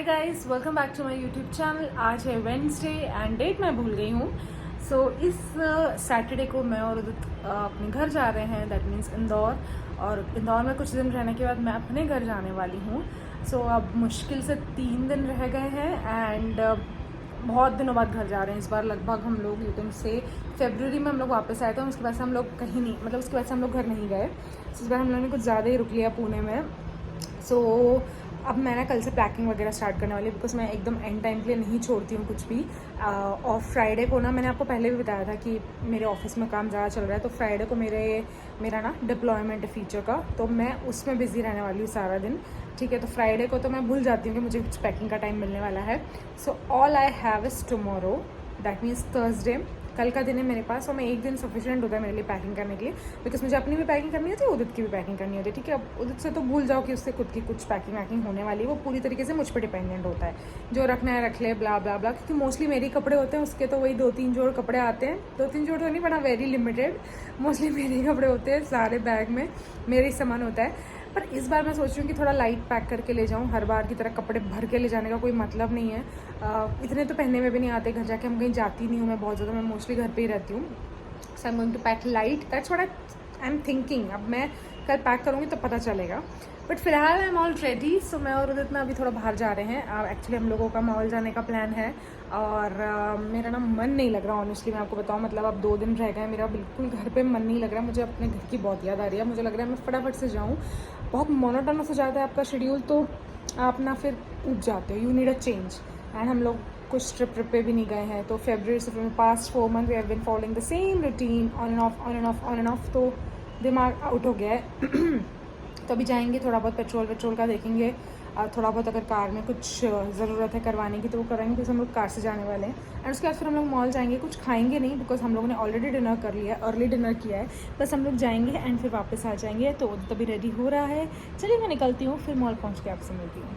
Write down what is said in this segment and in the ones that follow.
Guys, welcome back to my YouTube channel. आज है Wednesday and date मैं भूल गई हूँ। सो इस सैटरडे को मैं और उदित अपने घर जा रहे हैं, दैट मीन्स इंदौर। और इंदौर में कुछ दिन रहने के बाद मैं अपने घर जाने वाली हूँ। सो अब मुश्किल से 3 दिन रह गए हैं एंड बहुत दिनों बाद घर जा रहे हैं। इस बार लगभग हम लोग यूटिंग से फरवरी में हम लोग वापस आए थे। उसके बाद से हम लोग कहीं नहीं, मतलब उसके बाद से हम लोग घर नहीं गए। इस बार हम लोगों ने कुछ ज़्यादा ही रुक लिया पुणे में। सो अब मैं ना कल से पैकिंग वगैरह स्टार्ट करने वाली हूँ, बिकॉज मैं एकदम एंड टाइम के लिए नहीं छोड़ती हूँ कुछ भी। और फ्राइडे को ना, मैंने आपको पहले भी बताया था कि मेरे ऑफिस में काम ज़्यादा चल रहा है, तो फ्राइडे को मेरा ना डिप्लॉयमेंट है फीचर का, तो मैं उसमें बिज़ी रहने वाली हूँ सारा दिन। ठीक है, तो फ्राइडे को तो मैं भूल जाती हूँ कि मुझे कुछ पैकिंग का टाइम मिलने वाला है। So all I have is tomorrow, that means Thursday. कल का दिन है मेरे पास, और मैं एक दिन सफिशिएंट होता है मेरे लिए पैकिंग करने के लिए, बिकॉज मुझे अपनी भी पैकिंग करनी होती है, उदित की भी पैकिंग करनी होती है। ठीक है, अब उदित से तो भूल जाओ कि उससे खुद की कुछ पैकिंग वैकिंग होने वाली है। वो पूरी तरीके से मुझ पर डिपेंडेंट होता है, जो रखना है रख ले, ब्ला ब्ला ब्ला। क्योंकि मोस्टली मेरे कपड़े होते हैं, उसके तो वही 2-3 जोड़ कपड़े आते हैं। 2-3 जोड़ तो नहीं पड़ा, वेरी लिमिटेड। मोस्टली मेरे कपड़े होते हैं, सारे बैग में मेरे ही सामान होता है। पर इस बार मैं सोच रही हूँ कि थोड़ा लाइट पैक करके ले जाऊँ। हर बार की तरह कपड़े भर के ले जाने का कोई मतलब नहीं है। इतने तो पहनने में भी नहीं आते, घर जाके हम कहीं जाती नहीं हूँ मैं बहुत ज़्यादा, मैं मोस्टली घर पे ही रहती हूँ। So I am going to pack light, that's what I am thinking. अब मैं कल पैक करूँगी तो पता चलेगा, बट फिलहाल आई एम ऑल रेडी। सो मैं और उदित ना अभी थोड़ा बाहर जा रहे हैं। एक्चुअली हम लोगों का मॉल जाने का प्लान है, और मेरा ना मन नहीं लग रहा ऑनेस्टली, मैं आपको बताऊँ। मतलब अब 2 दिन रह गए, मेरा बिल्कुल घर पे मन नहीं लग रहा। मुझे अपने घर की बहुत याद आ रही है। मुझे लग रहा है मैं फटाफट से जाऊँ। बहुत मोनोटोनस हो जाता है आपका शेड्यूल, तो आप ना फिर उठ जाते हो, you need a change. And हम लोग कुछ ट्रिप पे भी नहीं गए हैं, तो फरवरी से past 4 month we have been following the same routine, on and off on and off on and off, तो दिमाग आउट हो गया है। तो अभी जाएंगे, थोड़ा बहुत पेट्रोल का देखेंगे, और थोड़ा बहुत अगर कार में कुछ ज़रूरत है करवाने की तो वो कराएंगे, बिकॉज हम लोग कार से जाने वाले हैं। एंड उसके बाद फिर हम लोग मॉल जाएंगे। कुछ खाएंगे नहीं, बिकॉज हम लोगों ने ऑलरेडी डिनर कर लिया है, अर्ली डिनर किया है। बस हम लोग जाएंगे एंड फिर वापस आ जाएंगे। तो तभी रेडी हो रहा है, चलिए मैं निकलती हूँ, फिर मॉल पहुँच के आपसे मिलती हूँ।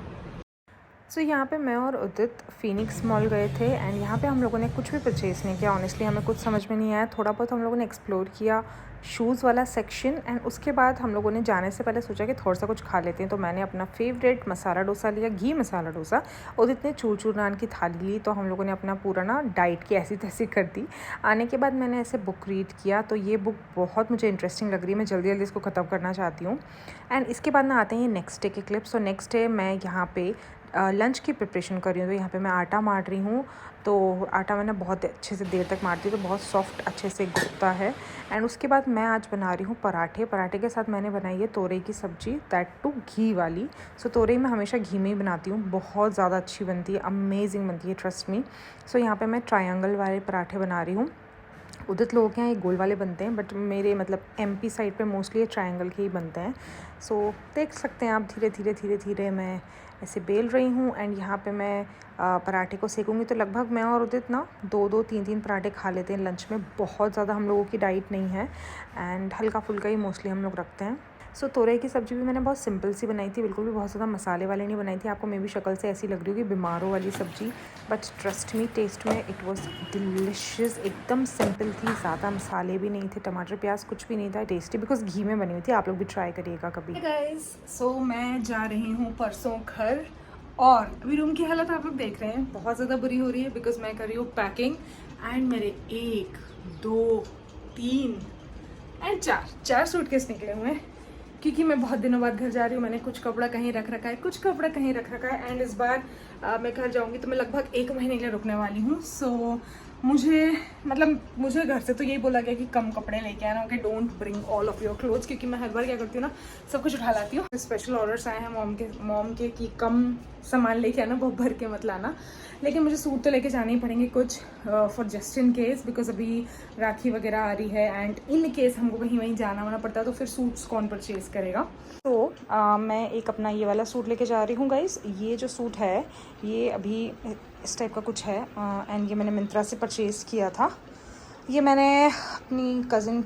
सो यहाँ पे मैं और उदित फिनिक्स मॉल गए थे, एंड यहाँ पे हम लोगों ने कुछ भी परचेज़ नहीं किया। ऑनेस्टली हमें कुछ समझ में नहीं आया। थोड़ा बहुत हम लोगों ने एक्सप्लोर किया शूज़ वाला सेक्शन, एंड उसके बाद हम लोगों ने जाने से पहले सोचा कि थोड़ा सा कुछ खा लेते हैं। तो मैंने अपना फेवरेट मसाला डोसा लिया, घी मसाला डोसा। उदित ने चूर चूर नान की थाली ली। तो हम लोगों ने अपना पूरा ना डाइट की ऐसी तैसी कर दी। आने के बाद मैंने ऐसे बुक रीड किया, तो ये बुक बहुत मुझे इंटरेस्टिंग लग रही है। मैं जल्दी जल्दी इसको ख़त्म करना चाहती हूँ। एंड इसके बाद ना आते हैं नेक्स्ट डे के क्लिप्स। तो नेक्स्ट डे मैं यहाँ पे लंच की प्रिपरेशन कर रही हूँ। तो यहाँ पे मैं आटा मार रही हूँ। तो आटा मैंने बहुत अच्छे से देर तक मारती हूँ, तो बहुत सॉफ्ट अच्छे से गूंथता है। एंड उसके बाद मैं आज बना रही हूँ पराठे के साथ मैंने बनाई है तोरई की सब्ज़ी, दैट टू घी वाली। सो तोरई मैं हमेशा घी में ही बनाती हूँ, बहुत ज़्यादा अच्छी बनती है, अमेजिंग बनती है, ट्रस्ट मी। सो यहाँ पे मैं ट्रायंगल वाले पराठे बना रही हूँ। उदित लोगों के यहाँ ये गोल वाले बनते हैं, बट मेरे मतलब एमपी साइड पे मोस्टली ये ट्रायंगल के ही बनते हैं। सो देख सकते हैं आप, धीरे धीरे मैं ऐसे बेल रही हूँ। एंड यहाँ पे मैं पराठे को सेकूँगी। तो लगभग मैं और उदित ना 2-2 3-3 पराठे खा लेते हैं लंच में। बहुत ज़्यादा हम लोगों की डाइट नहीं है, एंड हल्का फुल्का ही मोस्टली हम लोग रखते हैं। सो तोरई की सब्ज़ी भी मैंने बहुत सिंपल सी बनाई थी, बिल्कुल भी बहुत ज़्यादा मसाले वाली नहीं बनाई थी। आपको मे भी शक्ल से ऐसी लग रही होगी बीमारों वाली सब्ज़ी, बट ट्रस्ट मी, टेस्ट में इट वाज डिलिशियस। एकदम सिंपल थी, ज़्यादा मसाले भी नहीं थे, टमाटर प्याज कुछ भी नहीं था, टेस्टी, बिकॉज घी में बनी हुई थी। आप लोग भी ट्राई करिएगा कभी। गाइस, सो मैं जा रही हूँ परसों घर, और अभी रूम की हालत आप लोग देख रहे हैं, बहुत ज़्यादा बुरी हो रही है, बिकॉज मैं कर रही हूँ पैकिंग। एंड मेरे 1 2 3 एंड 4 सूटकेस निकले हुए हैं, क्योंकि मैं बहुत दिनों बाद घर जा रही हूँ। मैंने कुछ कपड़ा कहीं रख रखा है, कुछ कपड़ा कहीं रख रखा है। एंड इस बार मैं घर जाऊँगी तो मैं लगभग 1 महीने के लिए रुकने वाली हूँ। सो मुझे घर से तो यही बोला गया कि कम कपड़े लेके आना, कि don't bring all of your clothes, क्योंकि मैं हर बार क्या करती हूँ ना, सब कुछ उठा लाती हूँ। स्पेशल ऑर्डर्स आए हैं मॉम के कि कम सामान लेके आना, बहुत भर के मत लाना। लेकिन मुझे सूट तो लेके जाने ही पड़ेंगे कुछ, for just in case, because अभी राखी वगैरह आ रही है, एंड इन केस हमको कहीं वहीं जाना वाना पड़ता है, तो फिर सूट्स कौन परचेज करेगा। तो मैं एक अपना ये वाला सूट लेके जा रही हूँ गाइस। ये जो सूट है ये अभी इस टाइप का कुछ है, एंड ये मैंने मिंत्रा से परचेज़ किया था। ये मैंने अपनी कज़न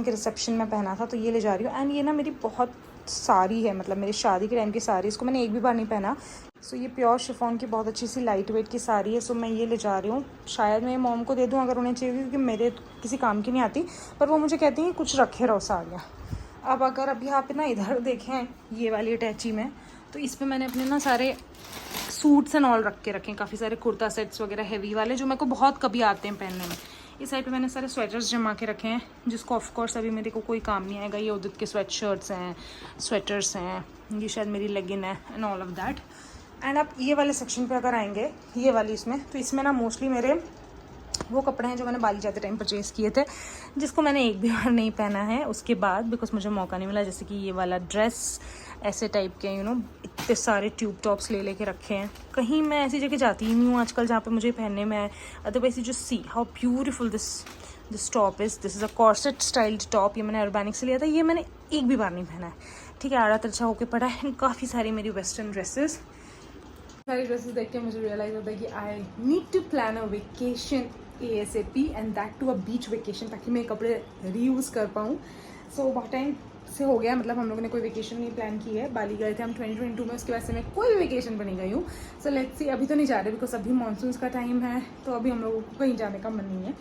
के रिसेप्शन में पहना था, तो ये ले जा रही हूँ। एंड ये ना मेरी बहुत सारी है, मतलब मेरी शादी के टाइम की साड़ी, इसको मैंने एक भी बार नहीं पहना। सो ये प्योर शिफॉन की बहुत अच्छी सी लाइट वेट की साड़ी है। सो मैं ये ले जा रही हूँ। शायद मैं मॉम को दे दूँ अगर उन्हें चाहिए, क्योंकि मेरे किसी काम की नहीं आती, पर वो मुझे कहती हैं कुछ रखे रहो साड़ियाँ। अब अगर अभी आप ना इधर देखें ये वाली अटैची में, तो इस पर मैंने अपने ना सारे सूट्स एंड ऑल रख के रखे हैं, काफ़ी सारे कुर्ता सेट्स वगैरह हैवी वाले जो मेरे को बहुत कभी आते हैं पहनने में। इस साइड पे मैंने सारे स्वेटर्स जमा के रखे हैं जिसको ऑफकोर्स अभी मेरे को कोई काम नहीं आएगा। ये उदित के स्वेट शर्ट्स हैं, स्वेटर्स हैं, ये शायद मेरी लेगिन है and all of that. And आप ये वाले सेक्शन पे अगर आएंगे, ये वाली इसमें, तो इसमें ना मोस्टली मेरे वो कपड़े हैं जो मैंने बाली जाते टाइम परचेज़ किए थे, जिसको मैंने एक भी बार नहीं पहना है उसके बाद, बिकॉज मुझे मौका नहीं मिला। जैसे कि ये वाला ड्रेस, ऐसे टाइप के इतने सारे ट्यूब टॉप्स ले लेके रखे हैं। कहीं मैं ऐसी जगह जाती ही नहीं हूँ आजकल जहाँ पे मुझे पहनने में आए। Otherwise you just see how beautiful this top is. This is a corset styled top. ये मैंने अर्बैनिक से लिया था। ये मैंने एक भी बार नहीं पहना है, ठीक है। आड़ा तिरछा होकर पड़ा है। काफ़ी सारी मेरी वेस्टर्न ड्रेसेस, सारी ड्रेसेस देख के मुझे रियलाइज़ होता है कि I need to plan a vacation ASAP and that to a beach vacation, ताकि मैं कपड़े रीयूज़ कर पाऊँ। सो बहुत टाइम से हो गया, मतलब हम लोगों ने कोई वेकेशन नहीं प्लान की है। बाली गए थे हम 2022 में, उसके बाद से मैं कोई भी वेकेशन पर नहीं गई हूँ। सो लेट्स सी, अभी तो नहीं जा रहे बिकॉज अभी मानसून का टाइम है, तो अभी हम लोगों को कहीं जाने का मन नहीं है।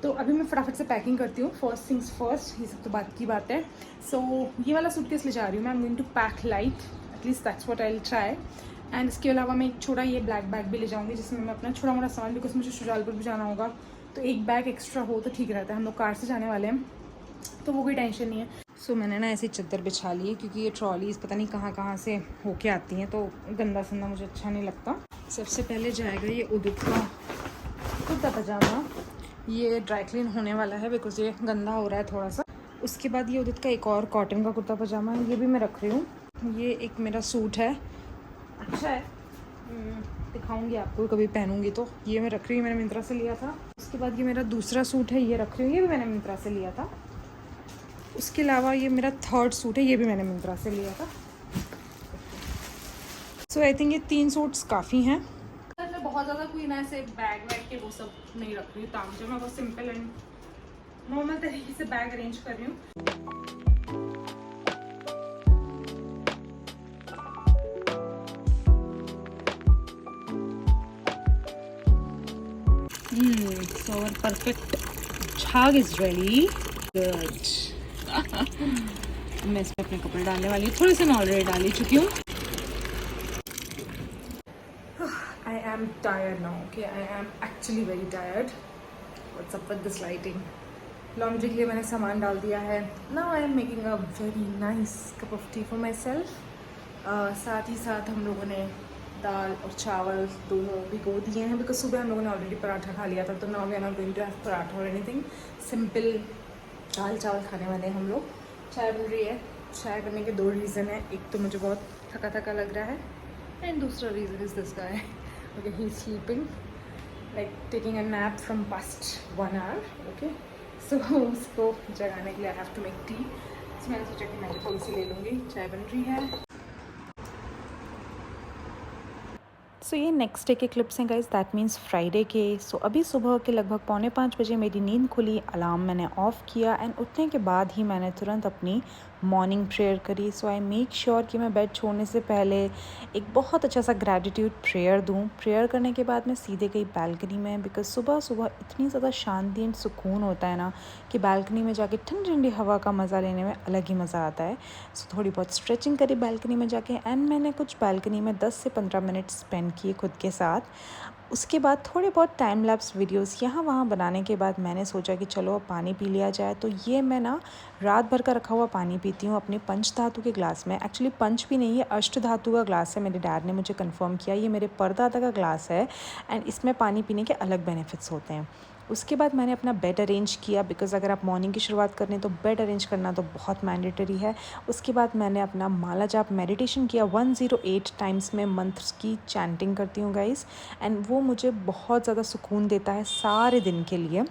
तो अभी मैं फटाफट से पैकिंग करती हूँ। फर्स्ट थिंग्स फर्स्ट, ये सब तो बात की बात है। सो ये वाला सूटकेस ले जा रही हूँ मैं। I am going to pack light, at least that's what I will try. And इसके अलावा मैं एक छोटा ये ब्लैक बैग भी ले जाऊँगी जिसमें मैं अपना छोटा मोटा सामान, बिकॉज मुझे शुजालपुर भी जाना होगा, तो एक बैग एक्स्ट्रा हो तो ठीक रहता है। हम लोग कार से जाने वाले हैं तो वो कोई टेंशन नहीं है। सो मैंने ना ऐसी चादर बिछा ली है क्योंकि ये ट्रॉलीज पता नहीं कहाँ से होके आती हैं, तो गंदा संदा मुझे अच्छा नहीं लगता। सबसे पहले जाएगा ये उदित का कुर्ता पजामा। ये ड्राई क्लीन होने वाला है बिकॉज ये गंदा हो रहा है थोड़ा सा। उसके बाद ये उदित का एक और कॉटन का कुर्ता पजामा है, ये भी मैं रख रही हूँ। ये एक मेरा सूट है, अच्छा है, दिखाऊंगी आपको कभी पहनूंगी तो। ये मैं रख रही हूँ, मैंने मिंत्रा से लिया था। उसके बाद ये मेरा दूसरा सूट है, ये रख रही हूँ, ये भी मैंने मिंत्रा से लिया था। उसके अलावा ये मेरा थर्ड सूट है, ये भी मैंने मिंत्रा से लिया था। सो आई थिंक ये 3 सूट्स काफ़ी हैं। मैं बहुत ज़्यादा कोई ना ऐसे बैग वैग के वो सब नहीं रख रही हूँ तामझाम। मैं बहुत सिंपल एंड नॉर्मल तरीके से बैग अरेंज कर रही हूँ। So our perfect झाग is ready. Good. मैं इसमें अपने कपड़े डालने वाली हूँ। थोड़े से मैं ऑलरेडी डाल ही चुकी हूँ। I am tired now. Okay, I am actually very tired. What's up with this lighting? Laundry के लिए मैंने सामान डाल दिया है। Now I am making a very nice cup of tea for myself. साथ ही साथ हम लोगों ने दाल और चावल दोनों भिगो दिए हैं बिकॉज सुबह हम लोगों ने ऑलरेडी पराठा खा लिया था। तो now we are not going to have paratha और एनीथिंग, सिंपल दाल चावल खाने वाले हैं हम लोग। चाय बन रही है। चाय करने के 2 रीज़न है। एक तो मुझे बहुत थका थका लग रहा है एंड दूसरा reason is this guy. Okay, he is sleeping like taking a nap from past 1 hour. Okay, so उसको जगाने के लिए I have to make tea. तो मैंने सोचा कि मैं थोड़ी सी ले लूँगी। चाय बन रही है। सो ये नेक्स्ट डे के क्लिप्स हैं गाइज, दैट मीन्स फ्राइडे के। सो अभी सुबह के लगभग 4:45 बजे मेरी नींद खुली, अलार्म मैंने ऑफ़ किया एंड उठने के बाद ही मैंने तुरंत अपनी मॉर्निंग प्रेयर करी। सो आई मेक श्योर कि मैं बेड छोड़ने से पहले एक बहुत अच्छा सा ग्रैटिट्यूड प्रेयर दूँ। प्रेयर करने के बाद मैं सीधे गई बालकनी में बिकॉज सुबह सुबह इतनी ज़्यादा शांति एंड सुकून होता है ना कि बालकनी में जाके ठंडी ठंडी हवा का मज़ा लेने में अलग ही मज़ा आता है। सो थोड़ी बहुत स्ट्रेचिंग करी बालकनी में जाके एंड मैंने कुछ बालकनी में 10 से 15 मिनट स्पेंड किए खुद के साथ। उसके बाद थोड़े बहुत टाइम लैप्स वीडियोस यहाँ वहाँ बनाने के बाद मैंने सोचा कि चलो अब पानी पी लिया जाए। तो ये मैं ना रात भर का रखा हुआ पानी पीती हूँ अपने पंच धातु के ग्लास में। एक्चुअली पंच भी नहीं, ये अष्ट धातु का ग्लास है। मेरे डैड ने मुझे कंफर्म किया, ये मेरे परदादा का ग्लास है एंड इसमें पानी पीने के अलग बेनिफिट्स होते हैं। उसके बाद मैंने अपना बेड अरेंज किया बिकॉज़ अगर आप मॉर्निंग की शुरुआत करनी तो बेड अरेंज करना तो बहुत मैंडेटरी है। उसके बाद मैंने अपना माला जाप मेडिटेशन किया। 108 टाइम्स में मंत्र की चैंटिंग करती हूँ गाइस एंड वो मुझे बहुत ज़्यादा सुकून देता है सारे दिन के लिए।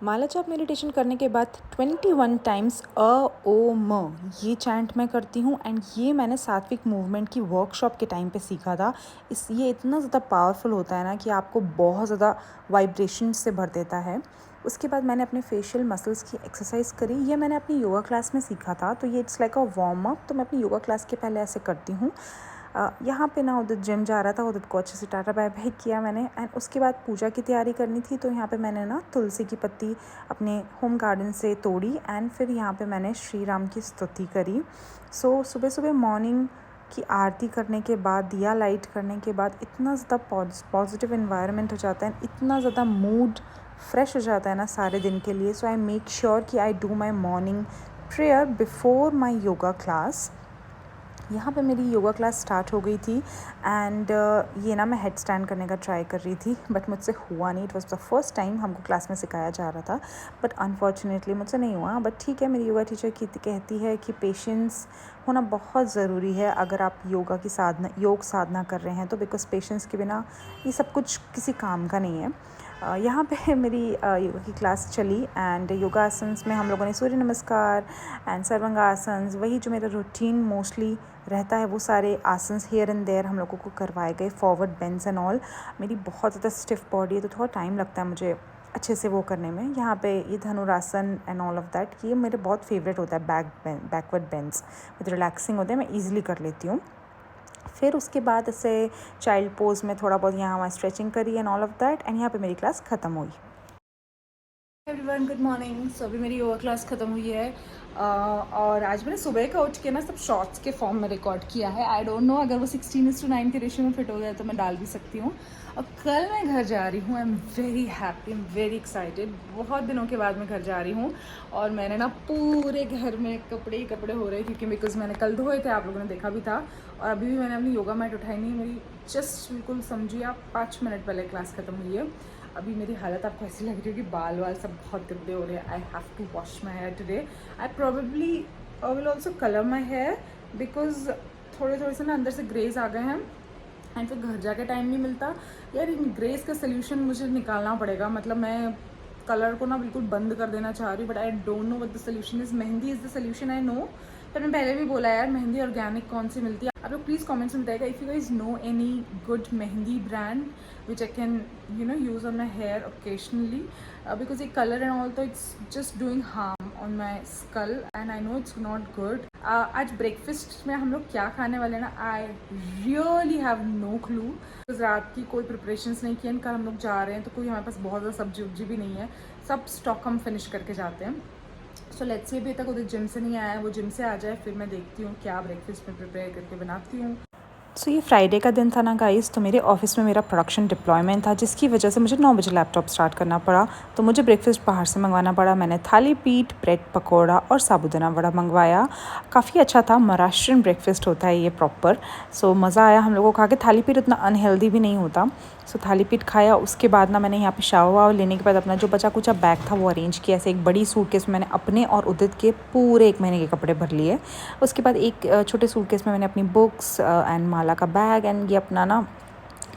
माला जाप मेडिटेशन करने के बाद 21 टाइम्स ओ म ये चैंट मैं करती हूँ एंड ये मैंने सात्विक मूवमेंट की वर्कशॉप के टाइम पे सीखा था। ये इतना ज़्यादा पावरफुल होता है ना कि आपको बहुत ज़्यादा वाइब्रेशन से भर देता है। उसके बाद मैंने अपने फेशियल मसल्स की एक्सरसाइज करी। ये मैंने अपनी योगा क्लास में सीखा था, तो ये it's like a warm up. तो मैं अपनी योगा क्लास के पहले ऐसे करती हूँ। यहाँ पे ना उधर जिम जा रहा था, उधर को अच्छे से टाटा बाय बाय किया मैंने एंड उसके बाद पूजा की तैयारी करनी थी। तो यहाँ पे मैंने ना तुलसी की पत्ती अपने होम गार्डन से तोड़ी एंड फिर यहाँ पे मैंने श्री राम की स्तुति करी। सो सुबह सुबह मॉर्निंग कि आरती करने के बाद, दिया लाइट करने के बाद इतना ज़्यादा पॉजिटिव एनवायरनमेंट हो जाता है, इतना ज़्यादा मूड फ्रेश हो जाता है ना सारे दिन के लिए. सो आई मेक श्योर कि I do my morning prayer before my yoga class. यहाँ पे मेरी योगा क्लास स्टार्ट हो गई थी एंड ये ना मैं हेड स्टैंड करने का ट्राई कर रही थी, बट मुझसे हुआ नहीं. It was the first time हमको क्लास में सिखाया जा रहा था, बट अनफॉर्चुनेटली मुझसे नहीं हुआ. बट ठीक है, मेरी योगा टीचर कहती है कि पेशेंस होना बहुत ज़रूरी है अगर आप योग साधना कर रहे हैं तो, बिकॉज पेशेंस के बिना ये सब कुछ किसी काम का नहीं है. यहाँ पे मेरी योगा की क्लास चली एंड योगासन्स में हम लोगों ने सूर्य नमस्कार एंड सर्वांगासन्स, वही जो मेरा रूटीन मोस्टली रहता है वो सारे आसन्स हियर एंड देयर हम लोगों को करवाए गए. Forward bends and all. मेरी बहुत ज़्यादा स्टिफ बॉडी है तो थोड़ा टाइम लगता है मुझे अच्छे से वो करने में. यहाँ पे ये धनुरासन एंड ऑल ऑफ दैट, ये मेरे बहुत फेवरेट होता है. बैकवर्ड बेंड्स विद रिलैक्सिंग होते हैं, मैं ईजिली कर लेती हूँ. फिर उसके बाद ऐसे चाइल्ड पोज में थोड़ा बहुत यहाँ वहाँ स्ट्रेचिंग करी and all of that, and यहाँ पे मेरी क्लास ख़त्म हुई. Everyone good morning. सो अभी मेरी योगा क्लास ख़त्म हुई है और आज मैंने सुबह का उठ के ना सब शॉर्ट्स के फॉर्म में रिकॉर्ड किया है. आई डोंट नो अगर वो 16:9 के रेशियो में फिट हो गया तो मैं डाल भी सकती हूँ. और कल मैं घर जा रही हूँ. I am very happy, I am very excited. बहुत दिनों के बाद मैं घर जा रही हूँ और मैंने ना पूरे घर में कपड़े ही कपड़े हो रहे क्योंकि बिकॉज मैंने कल धोए थे, आप लोगों ने देखा भी था. और अभी भी मैंने अपनी योगा मैट उठाई नहीं. मेरी जस्ट बिल्कुल समझिए आप 5 मिनट पहले क्लास ख़त्म हुई है. अभी मेरी हालत आपको ऐसी लग रही है कि बाल वाल सब बहुत गंदे हो रहे हैं. I have to wash my hair today. I probably will also colour my hair because थोड़े से ना अंदर से ग्रेज आ गए हैं एंड फिर घर जाके टाइम नहीं मिलता यार. इन ग्रेज का सोल्यूशन मुझे निकालना पड़ेगा. मतलब मैं कलर को ना बिल्कुल बंद कर देना चाह रही हूँ but I don't know what the solution is. Mehndi is the solution I know. पर मैं पहले भी बोला यार, मेहंदी ऑर्गेनिक कौन सी मिलती है. आप लोग प्लीज़ कमेंट्स में बताइएगा if you guys know any good mehndi brand which I can use on my hair occasionally because the color and all, it's just doing harm on my skull and I know it's not good. आज breakfast में हम लोग क्या खाने वाले हैं ना, I really have no clue. रात की कोई प्रिपरेशंस नहीं की. कल हम लोग जा रहे हैं तो कोई हमारे पास बहुत ज़्यादा सब्जी उब्जी भी नहीं है. सब स्टॉक हम फिनिश करके जाते हैं. सो लेट्स से अभी तक उधर जिम से नहीं आया है, वो जिम से आ जाए फिर मैं देखती हूँ क्या ब्रेकफास्ट में प्रिपेयर करके बनाती हूँ. सो ये फ्राइडे का दिन था ना गाइस, तो मेरे ऑफिस में मेरा प्रोडक्शन डिप्लॉयमेंट था जिसकी वजह से मुझे 9 बजे लैपटॉप स्टार्ट करना पड़ा. तो मुझे ब्रेकफास्ट बाहर से मंगवाना पड़ा. मैंने थाली पीठ, ब्रेड पकौड़ा और साबूदाना वड़ा मंगवाया. काफ़ी अच्छा था. महाराष्ट्रियन ब्रेकफास्ट होता है ये प्रॉपर. सो मज़ा आया हम लोगों को खा के. थाली पीठ उतना अनहेल्दी भी नहीं होता. सो थाली पीठ खाया. उसके बाद ना मैंने यहाँ पे शावर वावर लेने के बाद अपना जो बचा कुचा बैग था वो अरेंज किया. ऐसे एक बड़ी सूटकेस में मैंने अपने और उदित के पूरे 1 महीने के कपड़े भर लिए. उसके बाद एक छोटे सूटकेस में मैंने अपनी बुक्स एंड माला का बैग एंड ये अपना ना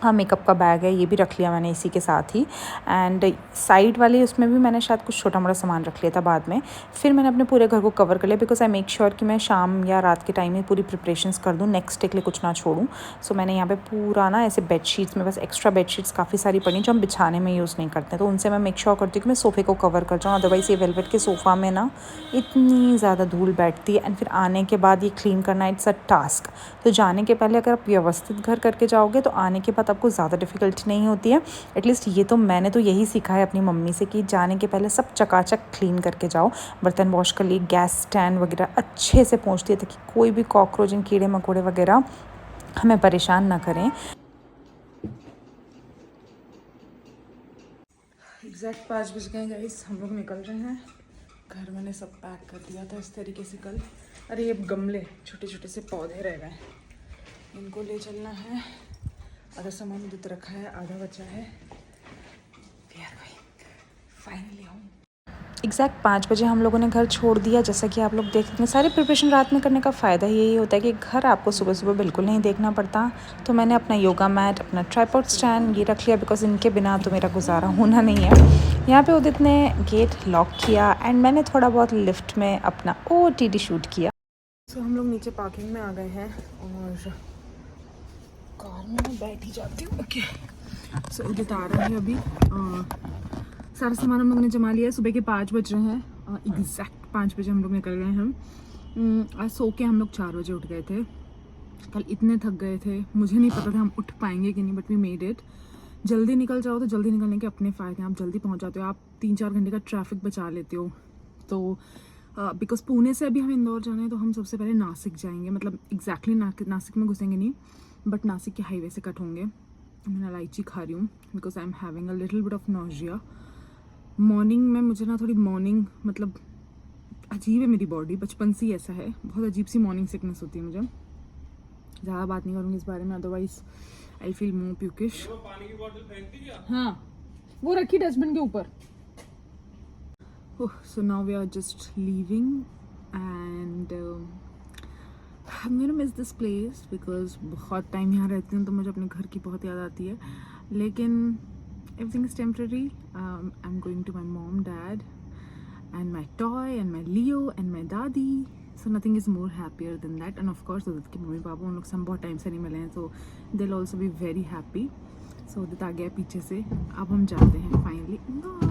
मेकअप का बैग है ये भी रख लिया मैंने इसी के साथ ही. एंड साइड वाले उसमें भी मैंने शायद कुछ छोटा मोटा सामान रख लिया था बाद में. फिर मैंने अपने पूरे घर को कवर कर लिया बिकॉज आई मेक श्योर कि मैं शाम या रात के टाइम में पूरी प्रिपरेशंस कर दूँ, नेक्स्ट डे के लिए कुछ ना छोड़ूँ. सो मैंने यहाँ पे पूरा ना ऐसे बेडशीट्स में, बस एक्स्ट्रा बेडशीट्स काफ़ी सारी पड़ी जो हम बिछाने में यूज़ नहीं करते, तो उनसे मैं मेक श्योर करती हूँ कि मैं सोफ़े को कवर कर जाऊँ. अदरवाइज़ ये वेलवेट के सोफ़ा में ना इतनी ज़्यादा धूल बैठती है एंड फिर आने के बाद ये क्लीन करना इट्स अ टास्क. तो जाने के पहले अगर आप व्यवस्थित घर करके जाओगे तो आने के बाद आपको ज़्यादा डिफिकल्टी नहीं होती है. एटलीस्ट ये तो मैंने तो यही सीखा है अपनी मम्मी से कि जाने के पहले सब चकाचक क्लीन करके जाओ. बर्तन वॉश कर लिए, गैस स्टैंड वगैरह अच्छे से पोंछ दिए ताकि कोई भी कॉकरोच, कीड़े मकोड़े वगैरह हमें परेशान ना करें. एग्जैक्ट 5 बज गए गाइस. हम लोग निकल रहे हैं. घर मैंने सब पैक कर दिया था इस तरीके से कल. अरे ये गमले छोटे छोटे से पौधे रह गए, इनको ले चलना है. आधा सामान उधर रखा है, आधा बचा है. Finally home. एग्जैक्ट 5 बजे हम लोगों ने घर छोड़ दिया. जैसा कि आप लोग देख सकते हैं, सारी प्रिपरेशन रात में करने का फ़ायदा यही होता है कि घर आपको सुबह सुबह बिल्कुल नहीं देखना पड़ता. तो मैंने अपना योगा मैट, अपना ट्राइपॉड स्टैंड ये रख लिया बिकॉज इनके बिना तो मेरा गुजारा होना नहीं है. यहाँ पे उदित ने गेट लॉक किया एंड मैंने थोड़ा बहुत लिफ्ट में अपना OOTD शूट किया. सो हम लोग नीचे पार्किंग में आ गए हैं और कार में मैं बैठ ही जाती हूँ. ओके. सो उदित आ रहा है अभी. सारा सामान हम लोग ने जमा लिया है. सुबह के 5 बज रहे हैं. एग्जैक्ट 5 बजे हम लोग निकल गए हम. आज सो के हम लोग 4 बजे उठ गए थे. कल इतने थक गए थे, मुझे नहीं पता था हम उठ पाएंगे कि नहीं, बट वी मेड इट. जल्दी निकल जाओ तो जल्दी निकलने के अपने फ़ायदे हैं. आप जल्दी पहुंच जाते हो, आप 3-4 घंटे का ट्रैफिक बचा लेते हो. तो बिकॉज पुणे से अभी हमें इंदौर जाना है तो हम सबसे पहले नासिक जाएंगे, मतलब एग्जैक्टली नासिक में घुसेंगे नहीं, बट नासिक के हाईवे से कट होंगे। मैं इलायची खा रही हूँ because I am having a little bit of nausea. Morning में मुझे ना थोड़ी मॉर्निंग मतलब अजीब है, मेरी बॉडी बचपन से ही ऐसा है, बहुत अजीब सी मॉर्निंग सिकनेस होती है मुझे। ज़्यादा बात नहीं करूँगी इस बारे में, otherwise I feel more pukish. पानी की बोतल फेंक दी क्या? हाँ, वो रखी डस्टबिन के ऊपर। So now we are just leaving and I am gonna miss this place because बहुत टाइम यहाँ रहती हूँ तो मुझे अपने घर की बहुत याद आती है, लेकिन everything is temporary. I am going to my mom, dad and my toy and my Leo and my दादी, so nothing is more happier than that. And of course उदित के मम्मी पापा, उन लोग से हम बहुत टाइम से नहीं मिले हैं, so they'll also be very happy. so उदित आ गया पीछे से, अब हम जाते हैं फाइनली इंदौर।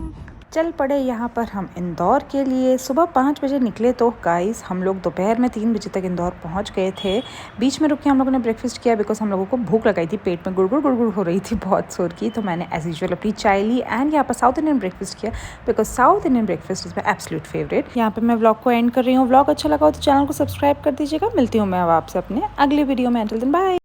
चल पड़े यहाँ पर हम इंदौर के लिए। सुबह 5 बजे निकले तो गाइस हम लोग दोपहर में 3 बजे तक इंदौर पहुँच गए थे। बीच में रुक के हम लोगों ने ब्रेकफास्ट किया बिकॉज हम लोगों को भूख लगाई थी, पेट में गुड़गुड़ गुड़गुड़ हो रही थी बहुत जोर की। तो मैंने एज यूजुअल अपनी चाय ली एंड यहाँ पर साउथ इंडियन ब्रेकफास्ट किया because south Indian breakfast is my absolute favourite. यहाँ पर मैं व्लॉग को एंड कर रही हूँ। व्लॉग अच्छा लगा हो तो चैनल को सब्सक्राइब कर दीजिएगा। मिलती हूँ मैं अब आपसे अपने अगले वीडियो में। Until then bye.